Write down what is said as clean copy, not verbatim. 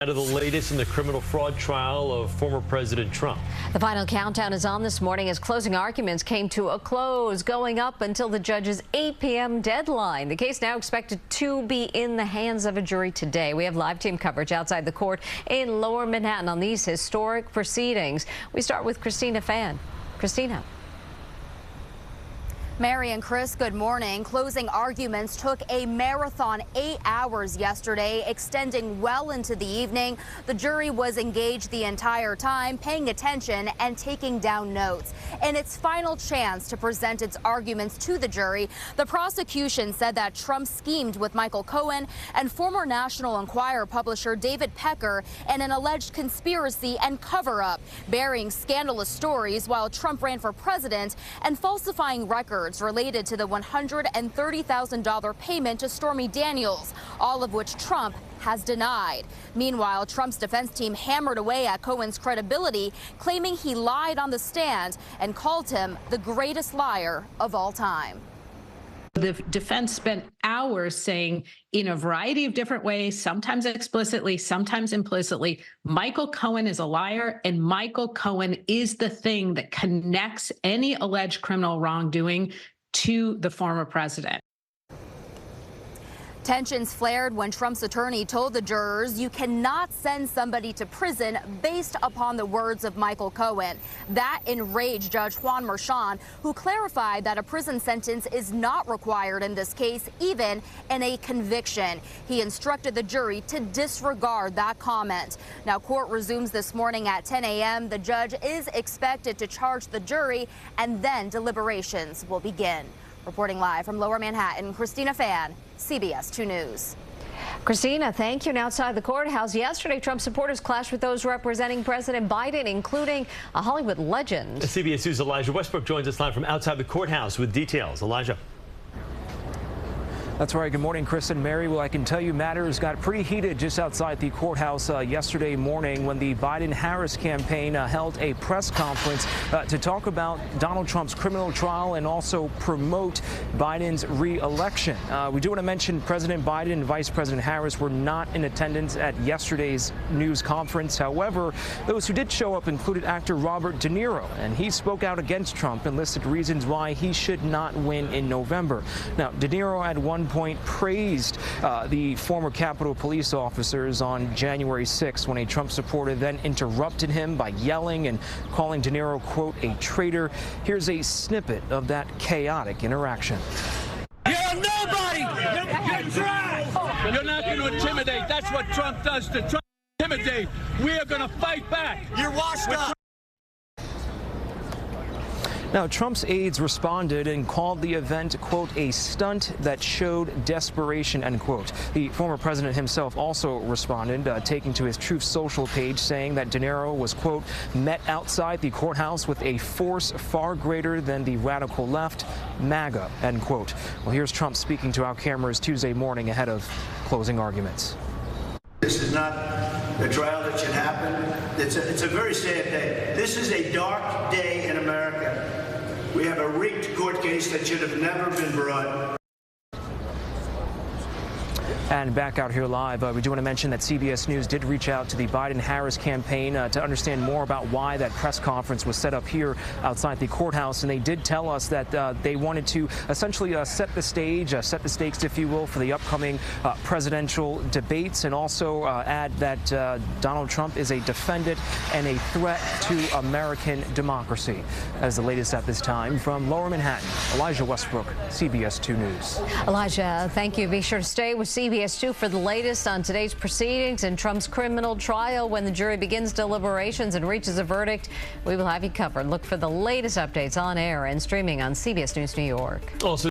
Out of the latest in the criminal fraud trial of former President Trump. The final countdown is on this morning as closing arguments came to a close, going up until the judge's 8 p.m. deadline. The case now expected to be in the hands of a jury today. We have live team coverage outside the court in Lower Manhattan on these historic proceedings. We start with Christina Fan. Christina. Mary and Chris, good morning. Closing arguments took a marathon 8 hours yesterday, extending well into the evening. The jury was engaged the entire time, paying attention and taking down notes. In its final chance to present its arguments to the jury, the prosecution said that Trump schemed with Michael Cohen and former National Enquirer publisher David Pecker in an alleged conspiracy and cover-up, burying scandalous stories while Trump ran for president and falsifying records related to the $130,000 payment to Stormy Daniels, all of which Trump has denied. Meanwhile, Trump's defense team hammered away at Cohen's credibility, claiming he lied on the stand and called him the greatest liar of all time. The defense spent hours saying in a variety of different ways, sometimes explicitly, sometimes implicitly, Michael Cohen is a liar and Michael Cohen is the thing that connects any alleged criminal wrongdoing to the former president. Tensions flared when Trump's attorney told the jurors you cannot send somebody to prison based upon the words of Michael Cohen. That enraged Judge Juan Merchan, who clarified that a prison sentence is not required in this case, even in a conviction. He instructed the jury to disregard that comment. Now, court resumes this morning at 10 a.m. The judge is expected to charge the jury, and then deliberations will begin. Reporting live from Lower Manhattan, Christina Fan, CBS 2 News. Christina, thank you. And outside the courthouse yesterday, Trump supporters clashed with those representing President Biden, including a Hollywood legend. CBS News' Elijah Westbrook joins us live from outside the courthouse with details. Elijah. That's right. Good morning, Chris and Mary. Well, I can tell you matters got pretty heated just outside the courthouse yesterday morning when the Biden-Harris campaign held a press conference to talk about Donald Trump's criminal trial and also promote Biden's re-election. We do want to mention President Biden and Vice President Harris were not in attendance at yesterday's news conference. However, those who did show up included actor Robert De Niro, and he spoke out against Trump and listed reasons why he should not win in November. Now, De Niro at one point praised the former Capitol police officers on January 6th when a Trump supporter then interrupted him by yelling and calling De Niro, quote, a traitor. Here's a snippet of that chaotic interaction. You're nobody! You're trash! You're not going to intimidate. That's what Trump does to Trump. Intimidate. We are going to fight back. You're washed up. Now, Trump's aides responded and called the event, quote, a stunt that showed desperation, end quote. The former president himself also responded, taking to his Truth Social page, saying that De Niro was, quote, met outside the courthouse with a force far greater than the radical left, MAGA, end quote. Well, here's Trump speaking to our cameras Tuesday morning ahead of closing arguments. This is not a trial that should happen. It's a very sad day. This is a dark day in America. We have a rigged court case that should have never been brought. And back out here live, we do want to mention that CBS News did reach out to the Biden-Harris campaign to understand more about why that press conference was set up here outside the courthouse. And they did tell us that they wanted to essentially set the stage, set the stakes, if you will, for the upcoming presidential debates, and also add that Donald Trump is a defendant and a threat to American democracy. As the latest at this time from Lower Manhattan, Elijah Westbrook, CBS 2 News. Elijah, thank you. Be sure to stay with CBS 2 for the latest on today's proceedings in Trump's criminal trial. When the jury begins deliberations and reaches a verdict, we will have you covered. Look for the latest updates on air and streaming on CBS News New York. Also